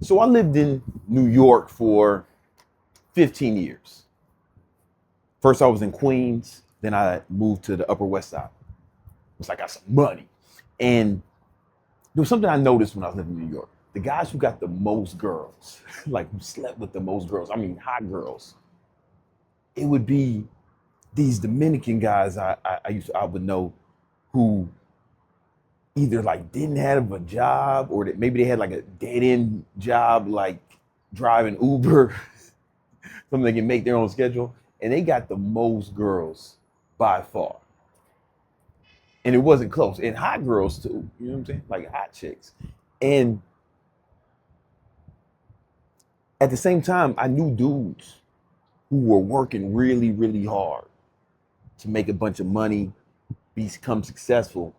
So I lived in New York for 15 years. First, I was in Queens. Then I moved to the Upper West Side. It's like I got some money. And there was something I noticed when I was living in New York. The guys who got the most girls, like who slept with the most girls, I mean hot girls, it would be these Dominican guys I would know who either like didn't have a job or that maybe they had like a dead end job like driving Uber, something they can make their own schedule, and they got the most girls by far. And it wasn't close. And hot girls too, you know what I'm saying? Like hot chicks. And at the same time, I knew dudes who were working really, really hard to make a bunch of money, become successful.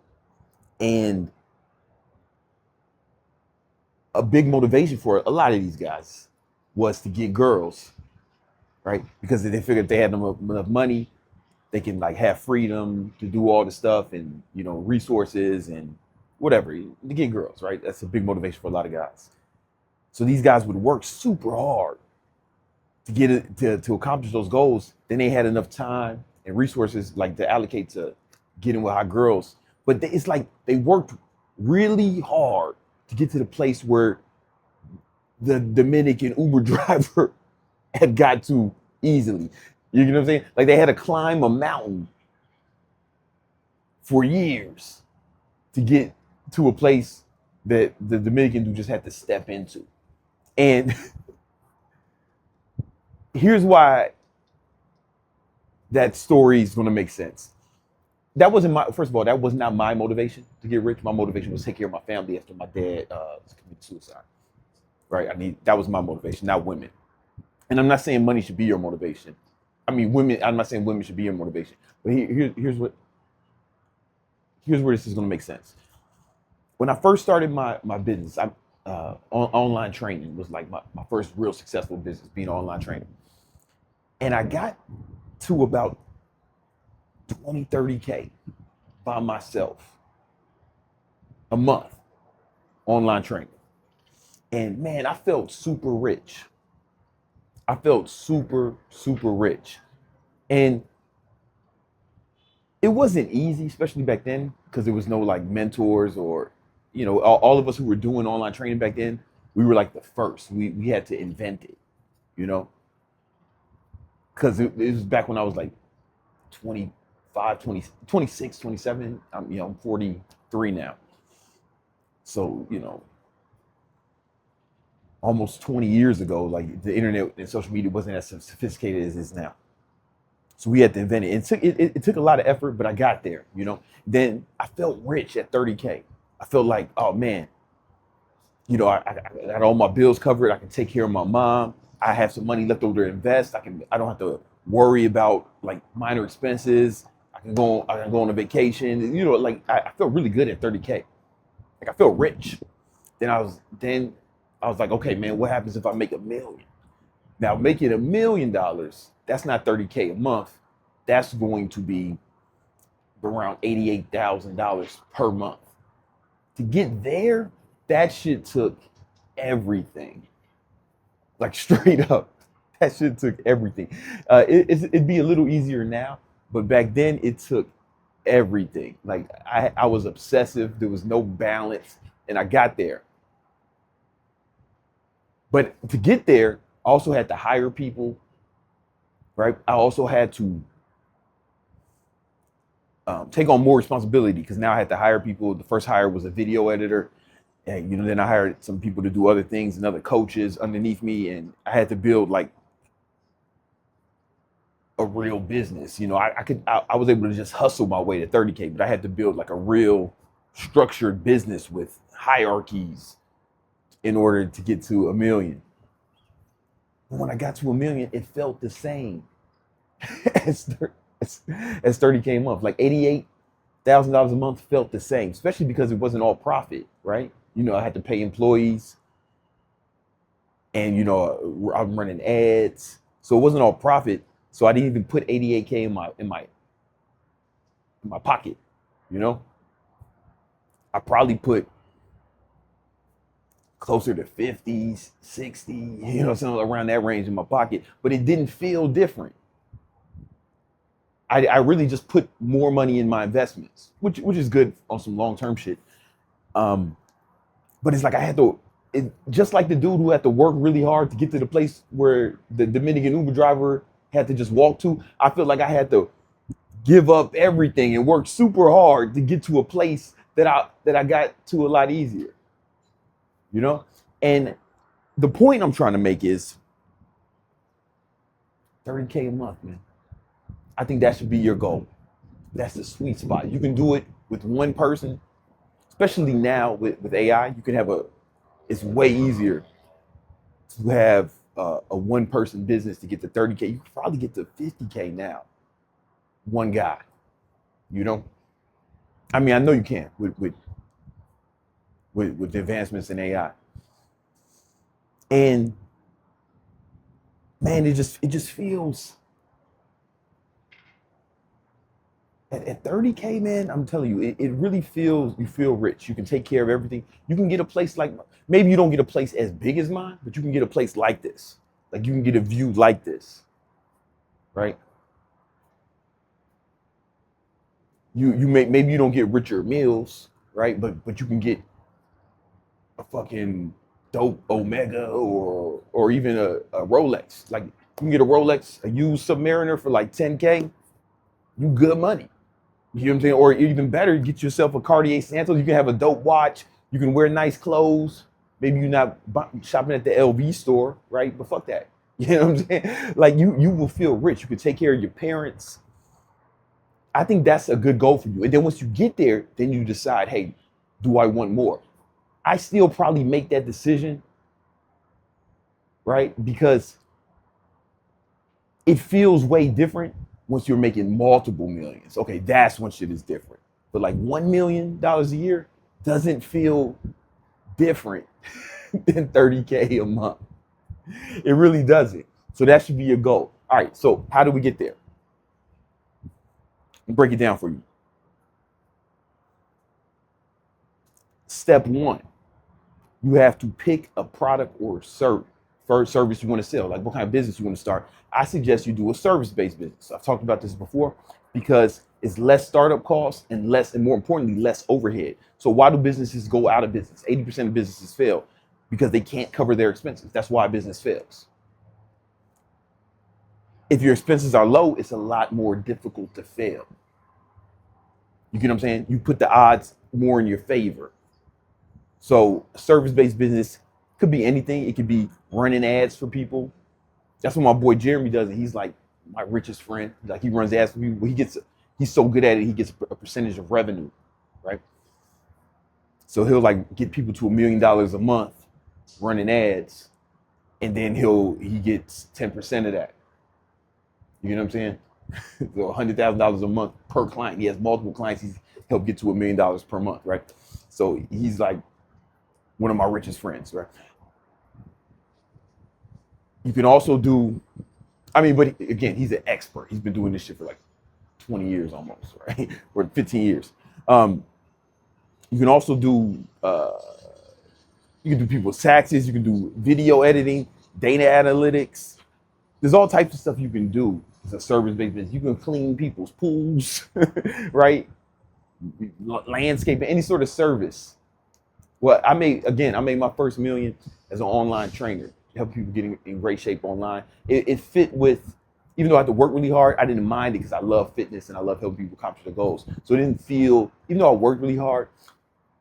And a big motivation for a lot of these guys was to get girls, right? Because they figured if they had enough money, they can like have freedom to do all the stuff and resources and whatever to get girls, right? That's a big motivation for a lot of guys. So these guys would work super hard to get it to accomplish those goals. Then they had enough time and resources like to allocate to getting with hot girls. But it's like they worked really hard to get to the place where the Dominican Uber driver had got to easily. You know what I'm saying? Like they had to climb a mountain for years to get to a place that the Dominican dude just had to step into. And here's why that story is going to make sense. That wasn't my, first of all, that was not my motivation to get rich. My motivation was to take care of my family after my dad committed suicide. Right? That was my motivation, not women. And I'm not saying money should be your motivation. I mean, women. I'm not saying women should be your motivation. But here's where this is going to make sense. When I first started my business, online training was like my first real successful business, being online training. And I got to about 20, 30K by myself a month online training. And man, I felt super rich. I felt super, super rich. And it wasn't easy, especially back then, because there was no like mentors or, all of us who were doing online training back then, we were like the first. We had to invent it, you know, because it was back when I was like 25, 20, 26, 27. I'm 43 now. So, almost 20 years ago, like the internet and social media wasn't as sophisticated as it is now. So we had to invent it. It took a lot of effort, but I got there, Then I felt rich at 30K. I felt like, oh man, I got all my bills covered. I can take care of my mom. I have some money left over to invest. I don't have to worry about like minor expenses. I can go on a vacation. Like I felt really good at 30K. Like I felt rich. Then I was like, okay, man, what happens if I make 1 million? Now making $1 million, that's not 30K a month. That's going to be around $88,000 per month. To get there, that shit took everything. Like straight up, that shit took everything. It'd be a little easier now, but back then it took everything. Like I was obsessive. There was no balance, and I got there. But to get there, I also had to hire people, right? I also had to take on more responsibility because now I had to hire people. The first hire was a video editor, and then I hired some people to do other things and other coaches underneath me, and I had to build like a real business. I was able to just hustle my way to 30K, but I had to build like a real structured business with hierarchies in order to get to 1 million. But when I got to 1 million, it felt the same as as 30K a month. Like $88,000 a month felt the same, especially because it wasn't all profit, right? I had to pay employees, and I'm running ads, so it wasn't all profit. So I didn't even put 88K in my pocket. You know, I probably put closer to 50s, 60, something around that range in my pocket, but it didn't feel different. I really just put more money in my investments, which is good on some long-term shit. Um, but it's like I had to, just like the dude who had to work really hard to get to the place where the Dominican Uber driver had to just walk to. I feel like I had to give up everything and work super hard to get to a place that I got to a lot easier, you know? And the point I'm trying to make is 30K a month, man. I think that should be your goal. That's the sweet spot. You can do it with one person, especially now with AI. You can have it's way easier to have a one person business to get to 30K. You can probably get to 50K now. One guy, I mean, I know you can with the advancements in AI. And man, it just feels at 30K, man, I'm telling you, it really feels, you feel rich. You can take care of everything. You can get a place like, maybe you don't get a place as big as mine, but you can get a place like this. Like you can get a view like this, right? Maybe you don't get richer meals, right? But you can get a fucking dope Omega or even a Rolex. Like you can get a Rolex, a used Submariner for like 10K. You good money. You know what I'm saying? Or even better, get yourself a Cartier Santos. You can have a dope watch. You can wear nice clothes. Maybe you're not shopping at the LV store, right? But fuck that. You know what I'm saying? Like you will feel rich. You can take care of your parents. I think that's a good goal for you. And then once you get there, then you decide, hey, do I want more? I still probably make that decision, right? Because it feels way different once you're making multiple millions. Okay, that's when shit is different. But like $1 million a year doesn't feel different than 30K a month. It really doesn't. So that should be your goal. All right, so how do we get there? I'll break it down for you. Step one, you have to pick a product or service you want to sell, like what kind of business you want to start. I suggest you do a service-based business. I've talked about this before because it's less startup costs and more importantly, less overhead. So why do businesses go out of business? 80% of businesses fail because they can't cover their expenses. That's why a business fails. If your expenses are low, it's a lot more difficult to fail. You get what I'm saying? You put the odds more in your favor. So service-based business could be anything. It could be running ads for people. That's what my boy Jeremy does. And he's like my richest friend. Like he runs ads for people. He's so good at it. He gets a percentage of revenue, right? So he'll like get people to $1 million a month running ads. And then he gets 10% of that. You know what I'm saying? So $100,000 a month per client. He has multiple clients. He's helped get to $1 million per month, right? So he's like one of my richest friends, right? You can also do, but again, he's an expert. He's been doing this shit for like 20 years almost, right? Or 15 years. You can also do, you can do people's taxes. You can do video editing, data analytics. There's all types of stuff you can do as a service-based business. You can clean people's pools, right? Landscaping, any sort of service. Well, I made my first $1 million as an online trainer, help people get in great shape online. It fit with, even though I had to work really hard, I didn't mind it because I love fitness and I love helping people accomplish their goals. So it didn't feel, even though I worked really hard,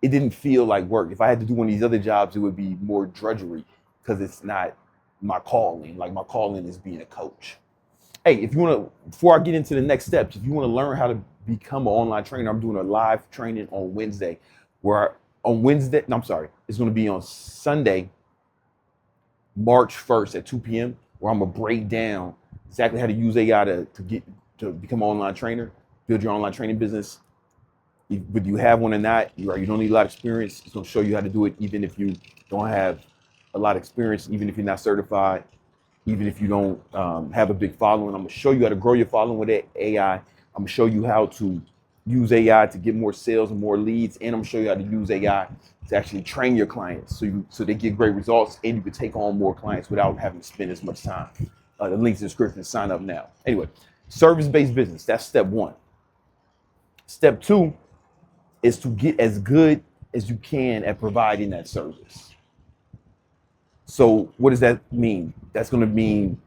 it didn't feel like work. If I had to do one of these other jobs, it would be more drudgery because it's not my calling. Like my calling is being a coach. Hey, if you want to, before I get into the next steps, if you want to learn how to become an online trainer, I'm doing a live training on Wednesday it's going to be on Sunday, March 1st at 2 p.m. where I'm going to break down exactly how to use AI to become an online trainer, build your online training business. Whether you have one or not, you don't need a lot of experience. It's going to show you how to do it, even if you don't have a lot of experience, even if you're not certified, even if you don't have a big following. I'm going to show you how to grow your following with AI. I'm going to show you how to use AI to get more sales and more leads, and I'm gonna show you how to use AI to actually train your clients so they get great results, and you can take on more clients without having to spend as much time. The link's in the description. Sign up now. Anyway, service-based business. That's step one. Step two is to get as good as you can at providing that service. So what does that mean? That's going to mean,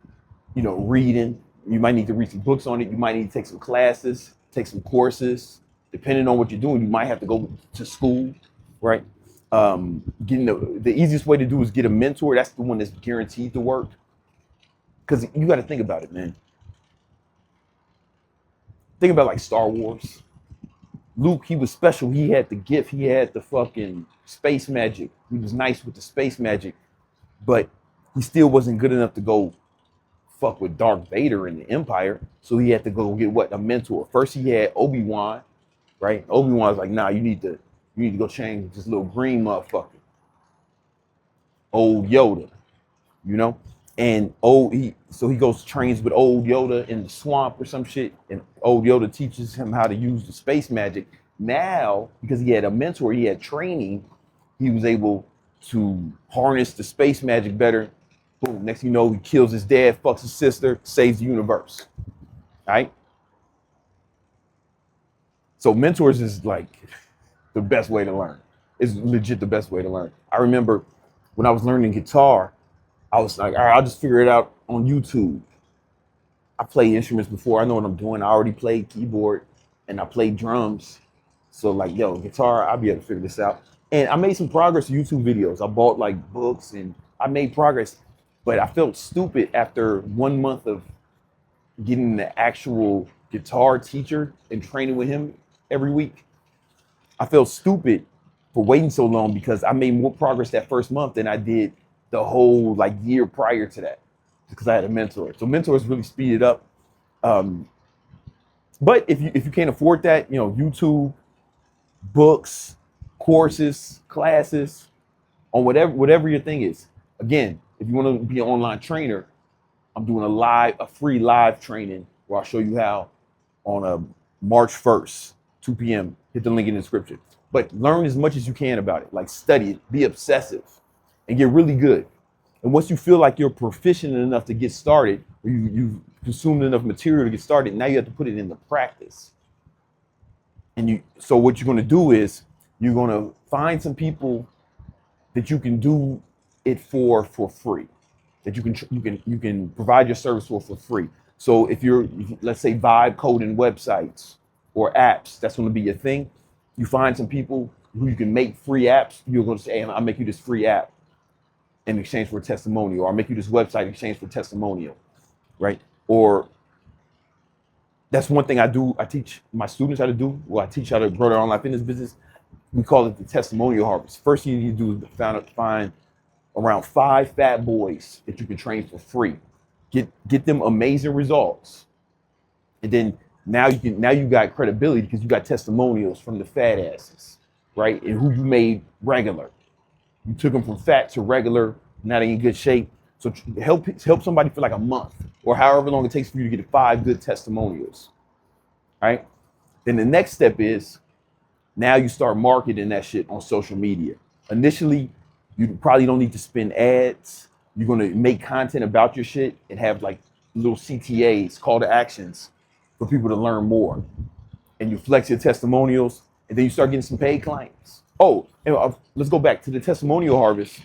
reading. You might need to read some books on it. You might need to take some classes, take some courses. Depending on what you're doing, you might have to go to school, right? Getting the easiest way to do is get a mentor. That's the one that's guaranteed to work. Because you got to think about it, man. Think about like Star Wars. Luke, he was special. He had the gift. He had the fucking space magic. He was nice with the space magic, but he still wasn't good enough to go fuck with Darth Vader and the Empire. So he had to go get a mentor. First he had Obi-Wan, right? Obi-Wan's like, nah, you need to go change this little green motherfucker. Old Yoda, And he goes trains with old Yoda in the swamp or some shit, and old Yoda teaches him how to use the space magic. Now, because he had a mentor, he had training, he was able to harness the space magic better. Boom, next thing you know, he kills his dad, fucks his sister, saves the universe. Right? So mentors is like the best way to learn. It's legit the best way to learn. I remember when I was learning guitar, I was like, all right, I'll just figure it out on YouTube. I played instruments before. I know what I'm doing. I already played keyboard and I played drums. So like, guitar, I'll be able to figure this out. And I made some progress with YouTube videos. I bought like books and I made progress, but I felt stupid after 1 month of getting the actual guitar teacher and training with him every week. I felt stupid for waiting so long because I made more progress that first month than I did the whole like year prior to that, because I had a mentor. So mentors really speed it up. But if you can't afford that, YouTube, books, courses, classes, on whatever your thing is. Again, if you want to be an online trainer, I'm doing a free live training where I'll show you how on March 1st, 2 p.m. Hit the link in the description. But learn as much as you can about it. Like study it, be obsessive, and get really good. And once you feel like you're proficient enough to get started, or you've consumed enough material to get started, now you have to put it into practice. So what you're going to do is you're going to find some people that you can do it for free, that you can provide your service for free. So if let's say vibe coding websites or apps, that's going to be your thing. You find some people who you can make free apps. You're going to say, hey, I'll make you this free app in exchange for a testimonial, or I'll make you this website in exchange for a testimonial, right? Or that's one thing I do. I teach my students how to do. Well, I teach how to grow their online fitness business. We call it the testimonial harvest. First thing you need to do is find around 5 fat boys that you can train for free. Get them amazing results, and then now you got credibility because you got testimonials from the fat asses, right? And who you made regular. You took them from fat to regular. Now they're in good shape. So help somebody for like a month or however long it takes for you to get 5 good testimonials, right? Then the next step is now you start marketing that shit on social media. Initially, you probably don't need to spend ads. You're going to make content about your shit and have like little CTAs, call to actions, for people to learn more. And you flex your testimonials, and then you start getting some paid clients. Oh, and let's go back to the testimonial harvest.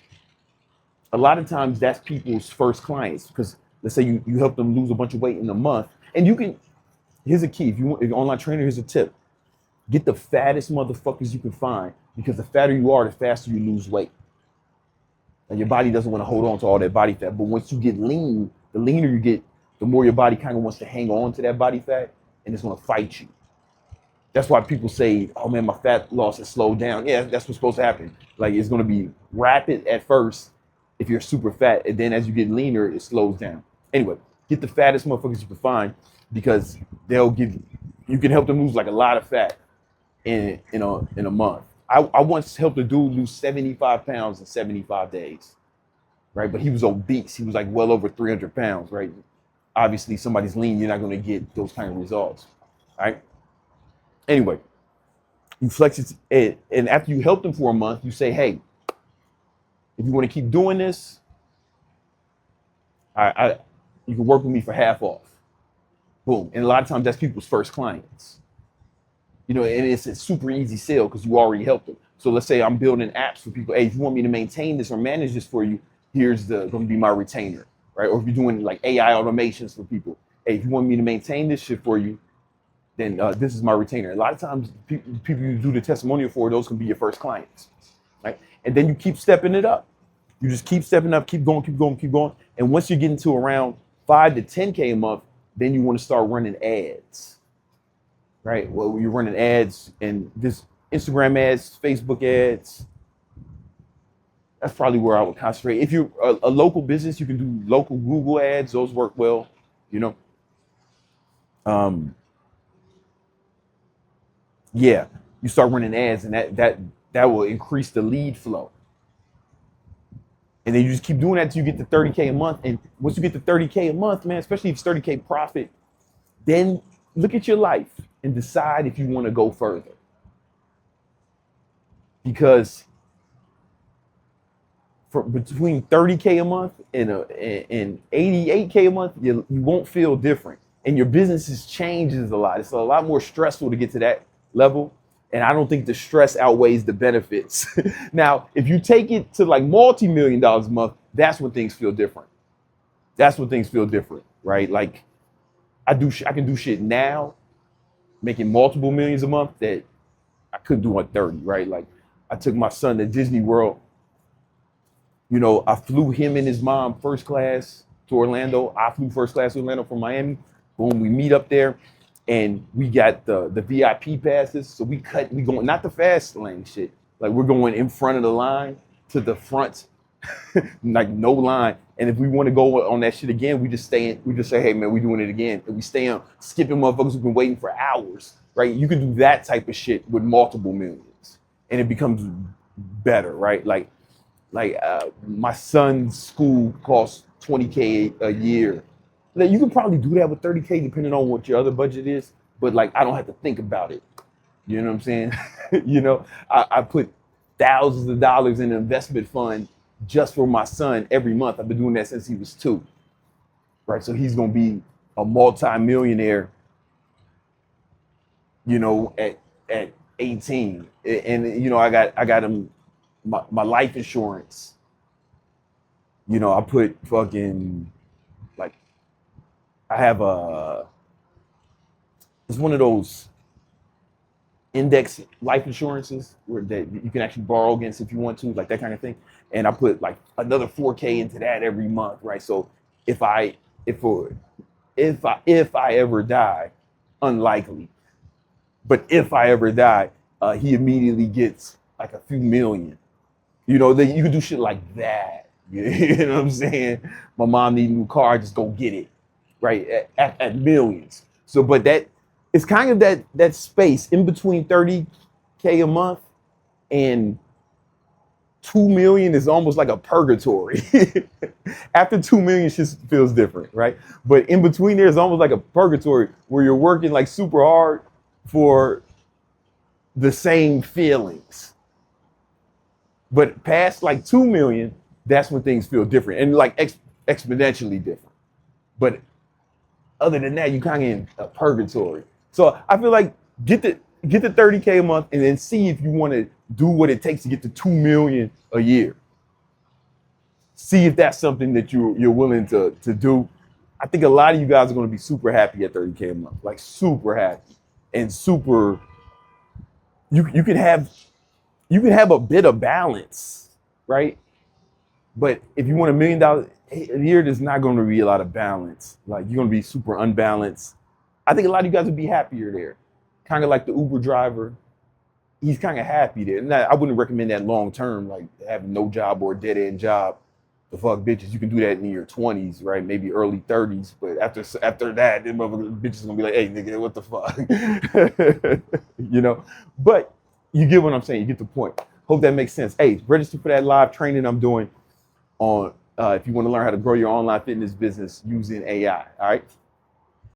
A lot of times that's people's first clients, because let's say you help them lose a bunch of weight in a month. And here's a key. If you're an online trainer, here's a tip. Get the fattest motherfuckers you can find, because the fatter you are, the faster you lose weight. And your body doesn't want to hold on to all that body fat. But once you get lean, the leaner you get, the more your body kind of wants to hang on to that body fat, and it's going to fight you. That's why people say, oh man, my fat loss has slowed down. Yeah, that's what's supposed to happen. Like, it's going to be rapid at first if you're super fat, and then as you get leaner, it slows down. Anyway, get the fattest motherfuckers you can find, because you can help them lose like a lot of fat in a month. I once helped a dude lose 75 pounds in 75 days, right? But he was obese. He was like well over 300 pounds, right? Obviously, somebody's lean, you're not going to get those kind of results, right? Anyway, you flex it, and after you help them for a month, you say, hey, if you want to keep doing this, I you can work with me for half off. Boom. And a lot of times that's people's first clients. And it's a super easy sale because you already helped them. So let's say I'm building apps for people. Hey, if you want me to maintain this or manage this for you, here's going to be my retainer, right? Or if you're doing like AI automations for people, hey, if you want me to maintain this shit for you, then this is my retainer. A lot of times, people you do the testimonial for, those can be your first clients, right? And then you keep stepping it up. You just keep stepping up, keep going, keep going, keep going. And once you get into around 5 to 10K a month, then you want to start running ads, right? Well, you're running ads and this Instagram ads, Facebook ads. That's probably where I would concentrate. If you're a local business, you can do local Google ads. Those work well, you know. Yeah, you start running ads, and that will increase the lead flow. And then you just keep doing that till you get to 30K a month. And once you get to 30K a month, man, especially if it's 30K profit, then look at your life and decide if you want to go further. Because between 30K a month and 88K a month, you won't feel different. And your business changes a lot. It's a lot more stressful to get to that level. And I don't think the stress outweighs the benefits. Now, if you take it to like multi-million dollars a month, that's when things feel different. That's when things feel different, right? Like I can do shit now, making multiple millions a month that I couldn't do on 30, right? Like I took my son to Disney World. I flew him and his mom first class to Orlando. I flew first class to Orlando from Miami. Boom, we meet up there. And we got the VIP passes. So we going, not the fast lane shit. Like we're going in front of the line to the front, like no line. And if we want to go on that shit again, we just say, hey man, we doing it again. And we stay on skipping motherfuckers who've been waiting for hours, right? You can do that type of shit with multiple millions and it becomes better, right? Like my son's school costs 20K a year. You can probably do that with 30K depending on what your other budget is, but like I don't have to think about it. You know what I'm saying? I put thousands of dollars in an investment fund just for my son every month. I've been doing that since he was 2. Right? So he's gonna be a multi-millionaire, at 18. And I got him my life insurance. I put fucking I have it's one of those index life insurances that you can actually borrow against if you want to, like that kind of thing. And I put like another 4K into that every month, right? So if I ever die, unlikely, but if I ever die, he immediately gets like a few million. That you can do shit like that. You know what I'm saying? My mom need a new car, just go get it. Right, at millions. So, but that it's kind of that space in between 30K a month and 2 million is almost like a purgatory. After 2 million, shit feels different, right? But in between there is almost like a purgatory where you're working like super hard for the same feelings. But past like 2 million, that's when things feel different and like exponentially different. But other than that, you kind of in a purgatory. So I feel like get the 30K a month and then see if you want to do what it takes to get to 2 million a year. See if that's something that you're willing to do. I think a lot of you guys are going to be super happy at 30K a month, like super happy and super. You can have a bit of balance, right? But if you want $1 million a year, there's not going to be a lot of balance. Like you're going to be super unbalanced. I think a lot of you guys would be happier there. Kind of like the Uber driver. He's kind of happy there. And I wouldn't recommend that long term, like having no job or a dead end job. The fuck bitches, you can do that in your 20s, right? Maybe early 30s. But after that, then bitches are gonna be like, hey nigga, what the fuck? But you get what I'm saying, you get the point. Hope that makes sense. Hey, register for that live training I'm doing on if you want to learn how to grow your online fitness business using AI. All right.